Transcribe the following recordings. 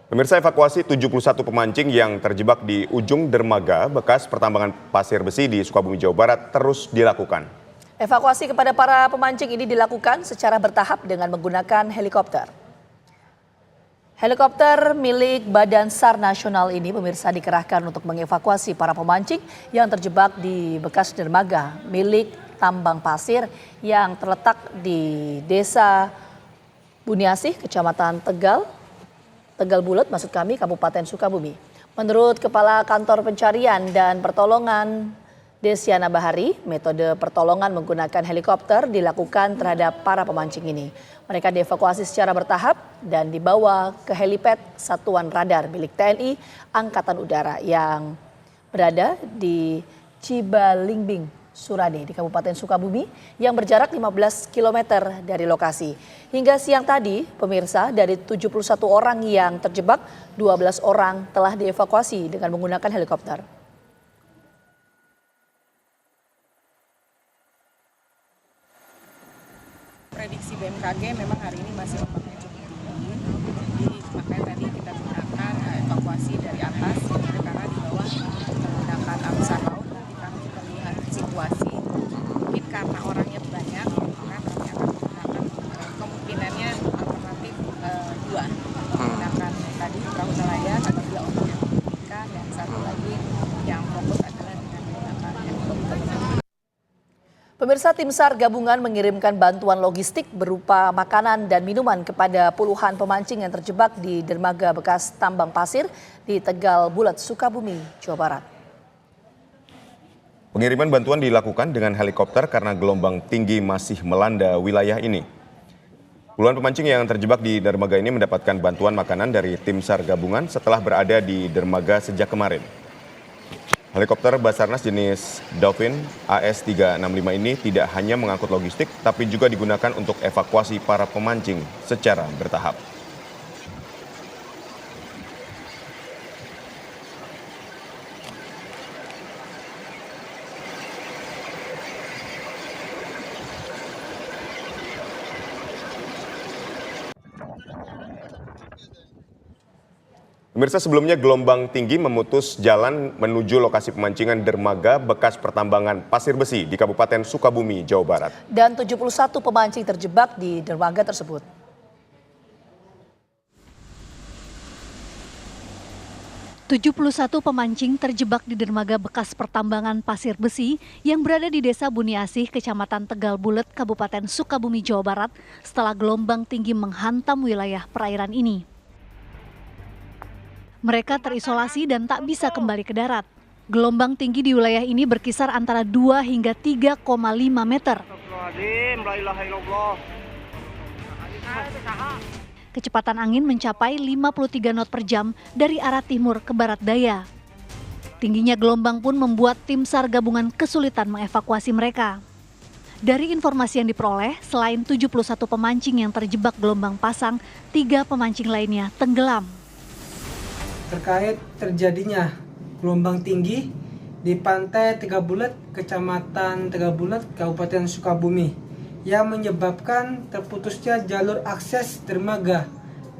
Pemirsa, evakuasi 71 pemancing yang terjebak di ujung dermaga bekas pertambangan pasir besi di Sukabumi, Jawa Barat terus dilakukan. Evakuasi kepada para pemancing ini dilakukan secara bertahap dengan menggunakan helikopter. Helikopter milik Badan SAR Nasional ini pemirsa dikerahkan untuk mengevakuasi para pemancing yang terjebak di bekas dermaga milik tambang pasir yang terletak di Desa Buniasih, Kecamatan Tegal Bulet, Kabupaten Sukabumi. Menurut Kepala Kantor Pencarian dan Pertolongan Desiana Bahari, metode pertolongan menggunakan helikopter dilakukan terhadap para pemancing ini. Mereka dievakuasi secara bertahap dan dibawa ke helipad Satuan Radar milik TNI Angkatan Udara yang berada di Cibalingbing, Surade di Kabupaten Sukabumi yang berjarak 15 km dari lokasi. Hingga siang tadi, pemirsa, dari 71 orang yang terjebak, 12 orang telah dievakuasi dengan menggunakan helikopter. Prediksi BMKG memang hari ini masih ombaknya cukup tinggi, jadi makanya tadi kita gunakan evakuasi dari atas karena di bawah menggunakan arus laut. Nanti kami melihat situasi, mungkin karena orangnya banyak, maka kami akan menggunakan kemungkinannya alternatif dua, menggunakan tadi perahu nelayan apabila untuk ikan, dan satu lagi yang fokus adalah dengan menggunakan helikopter. Pemirsa, tim SAR gabungan mengirimkan bantuan logistik berupa makanan dan minuman kepada puluhan pemancing yang terjebak di dermaga bekas tambang pasir di Tegal Bulet, Sukabumi, Jawa Barat. Pengiriman bantuan dilakukan dengan helikopter karena gelombang tinggi masih melanda wilayah ini. Puluhan pemancing yang terjebak di dermaga ini mendapatkan bantuan makanan dari tim SAR gabungan setelah berada di dermaga sejak kemarin. Helikopter Basarnas jenis Dolphin AS365 ini tidak hanya mengangkut logistik, tapi juga digunakan untuk evakuasi para pemancing secara bertahap. Pemirsa, sebelumnya gelombang tinggi memutus jalan menuju lokasi pemancingan dermaga bekas pertambangan pasir besi di Kabupaten Sukabumi, Jawa Barat. Dan 71 pemancing terjebak di dermaga tersebut. Pemancing terjebak di dermaga bekas pertambangan pasir besi yang berada di Desa Buniasih, Kecamatan Tegal Bulet, Kabupaten Sukabumi, Jawa Barat setelah gelombang tinggi menghantam wilayah perairan ini. Mereka terisolasi dan tak bisa kembali ke darat. Gelombang tinggi di wilayah ini berkisar antara 2 hingga 3,5 meter. Kecepatan angin mencapai 53 knot per jam dari arah timur ke barat daya. Tingginya gelombang pun membuat tim SAR gabungan kesulitan mengevakuasi mereka. Dari informasi yang diperoleh, selain 71 pemancing yang terjebak gelombang pasang, 3 pemancing lainnya tenggelam. Terkait terjadinya gelombang tinggi di pantai Tegal Bulet, Kecamatan Tegal Bulet, Kabupaten Sukabumi, yang menyebabkan terputusnya jalur akses dermaga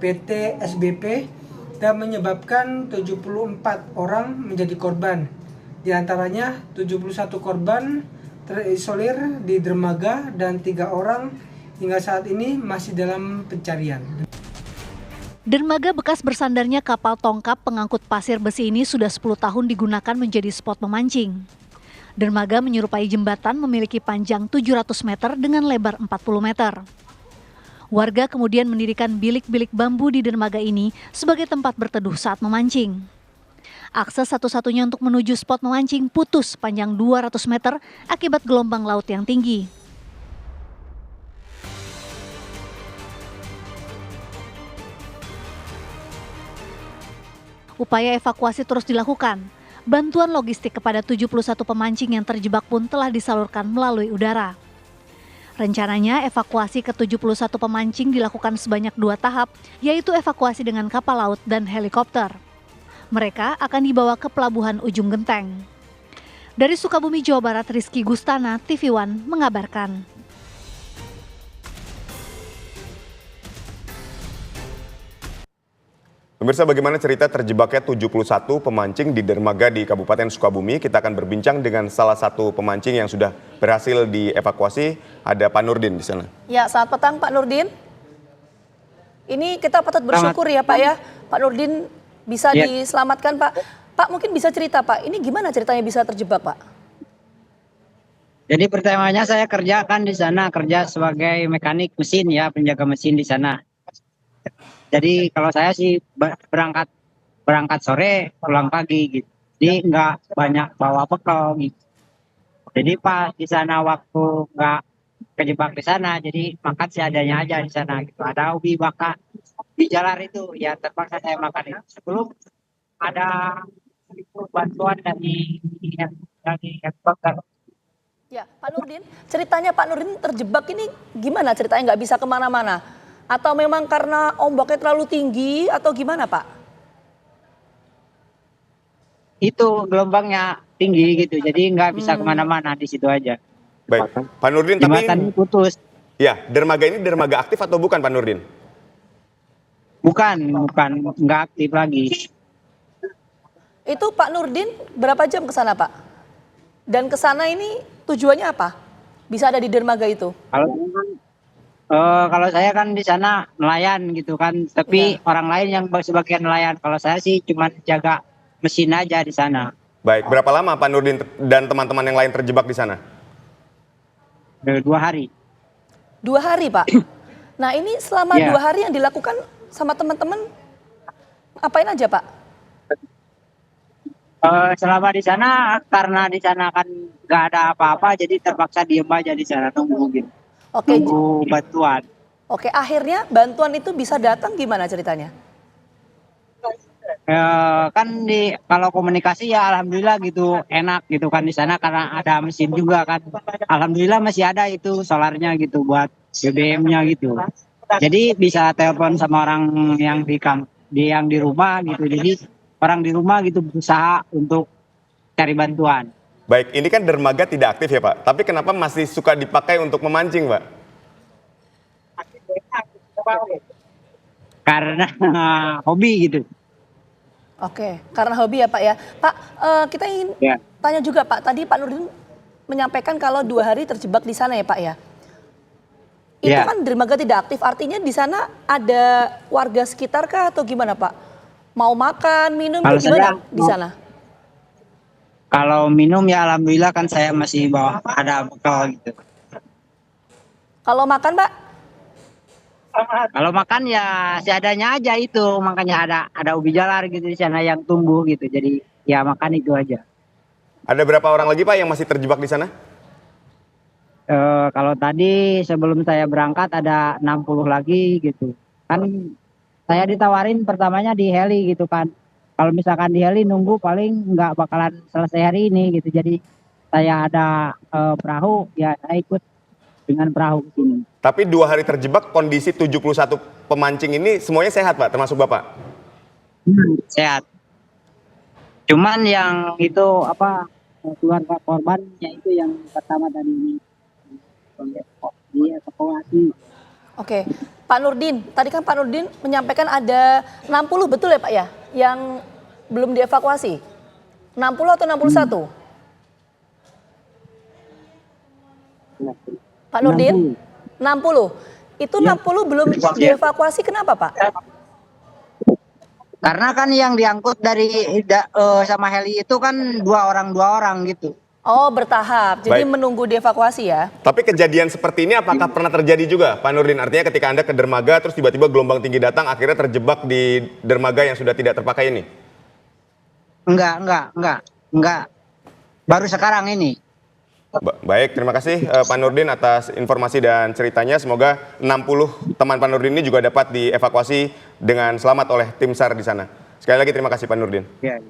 PT SBP dan menyebabkan 74 orang menjadi korban. Di antaranya 71 korban terisolir di dermaga dan 3 orang hingga saat ini masih dalam pencarian. Dermaga bekas bersandarnya kapal tongkap pengangkut pasir besi ini sudah 10 tahun digunakan menjadi spot memancing. Dermaga menyerupai jembatan memiliki panjang 700 meter dengan lebar 40 meter. Warga kemudian mendirikan bilik-bilik bambu di dermaga ini sebagai tempat berteduh saat memancing. Akses satu-satunya untuk menuju spot memancing putus panjang 200 meter akibat gelombang laut yang tinggi. Upaya evakuasi terus dilakukan. Bantuan logistik kepada 71 pemancing yang terjebak pun telah disalurkan melalui udara. Rencananya evakuasi ke 71 pemancing dilakukan sebanyak 2 tahap, yaitu evakuasi dengan kapal laut dan helikopter. Mereka akan dibawa ke Pelabuhan Ujung Genteng. Dari Sukabumi, Jawa Barat, Rizky Gustana, TV One mengabarkan. Pemirsa, bagaimana cerita terjebaknya 71 pemancing di dermaga di Kabupaten Sukabumi? Kita akan berbincang dengan salah satu pemancing yang sudah berhasil dievakuasi. Ada Pak Nurdin di sana. Ya, selamat petang Pak Nurdin. Ini kita patut bersyukur ya Pak ya. Pak Nurdin bisa diselamatkan Pak. Pak mungkin bisa cerita Pak, ini gimana ceritanya bisa terjebak Pak? Jadi pertamanya saya kerja kan di sana, kerja sebagai mekanik mesin ya, penjaga mesin di sana. Jadi kalau saya sih berangkat sore, pulang pagi gitu. Jadi nggak banyak bawa bekal gitu. Jadi pas di sana waktu nggak kejebak di sana, jadi makan seadanya aja di sana gitu. Ada ubi bakar di jalan itu, ya terpaksa saya makan itu. Sebelum ada bantuan dari helikopter. Ya, Pak Nurdin, ceritanya Pak Nurdin terjebak ini gimana ceritanya nggak bisa kemana-mana? Atau memang karena ombaknya terlalu tinggi atau gimana Pak? Itu gelombangnya tinggi gitu, jadi nggak bisa kemana-mana di situ aja. Baik, Pak Nurdin, tapi Jembatannya putus. ya, dermaga ini dermaga aktif atau bukan Pak Nurdin? Bukan, nggak aktif lagi. Itu Pak Nurdin berapa jam ke sana Pak? Dan ke sana ini tujuannya apa? Bisa ada di dermaga itu? Kalau saya kan di sana nelayan gitu kan, tapi orang lain yang sebagian nelayan. Kalau saya sih cuma jaga mesin aja di sana. Baik, berapa lama Pak Nurdin dan teman-teman yang lain terjebak di sana? 2 hari. 2 hari Pak? Nah ini selama 2 hari yang dilakukan sama teman-teman, apain aja Pak? Selama di sana, karena di sana kan nggak ada apa-apa, jadi terpaksa diem aja di sana nunggu gitu. Oke, Nunggu bantuan. oke, akhirnya bantuan itu bisa datang gimana ceritanya? Kan kalau komunikasi ya alhamdulillah gitu enak gitu kan di sana karena ada mesin juga kan. Alhamdulillah masih ada itu solarnya gitu buat BBM-nya gitu. Jadi bisa telepon sama orang yang di rumah gitu. Jadi orang di rumah gitu berusaha untuk cari bantuan. Baik, ini kan dermaga tidak aktif ya Pak, tapi kenapa masih suka dipakai untuk memancing Pak? Karena hobi gitu. Oke, karena hobi ya Pak ya. Pak, kita ingin tanya juga Pak, tadi Pak Nurdin menyampaikan kalau 2 hari terjebak di sana ya Pak ya. Itu kan dermaga tidak aktif, artinya di sana ada warga sekitar kah atau gimana Pak? Mau makan, minum, gimana di sana? Kalau minum ya alhamdulillah kan saya masih bawa ada bekal gitu. Kalau makan Pak? Kalau makan ya seadanya aja itu, makanya ada ubi jalar gitu di sana yang tumbuh gitu. Jadi ya makan itu aja. Ada berapa orang lagi Pak yang masih terjebak di sana? Kalau tadi sebelum saya berangkat ada 60 lagi gitu. Kan saya ditawarin pertamanya di heli gitu kan. Kalau misalkan di heli nunggu paling nggak bakalan selesai hari ini gitu. Jadi saya ada perahu, ya saya ikut dengan perahu ke sini. Tapi 2 hari terjebak, kondisi 71 pemancing ini semuanya sehat Pak, termasuk Bapak? Sehat. Cuman yang itu keluarga korbannya itu yang pertama tadi ini. Dia evakuasi. Oke, Pak Nurdin, tadi kan Pak Nurdin menyampaikan ada 60 betul ya Pak ya? Yang belum dievakuasi? 60 atau 61? Pak Nurdin? 60. Itu 60 belum dievakuasi, kenapa Pak? Karena kan yang diangkut dari sama heli itu kan dua orang gitu. Oh, bertahap. Jadi Baik. menunggu dievakuasi ya? Tapi kejadian seperti ini apakah pernah terjadi juga Pak Nurdin? Artinya ketika Anda ke dermaga terus tiba-tiba gelombang tinggi datang akhirnya terjebak di dermaga yang sudah tidak terpakai ini? Enggak. Baru sekarang ini. Baik, terima kasih Pak Nurdin atas informasi dan ceritanya. Semoga 60 teman Pak Nurdin ini juga dapat dievakuasi dengan selamat oleh tim SAR di sana. Sekali lagi terima kasih Pak Nurdin. Ya.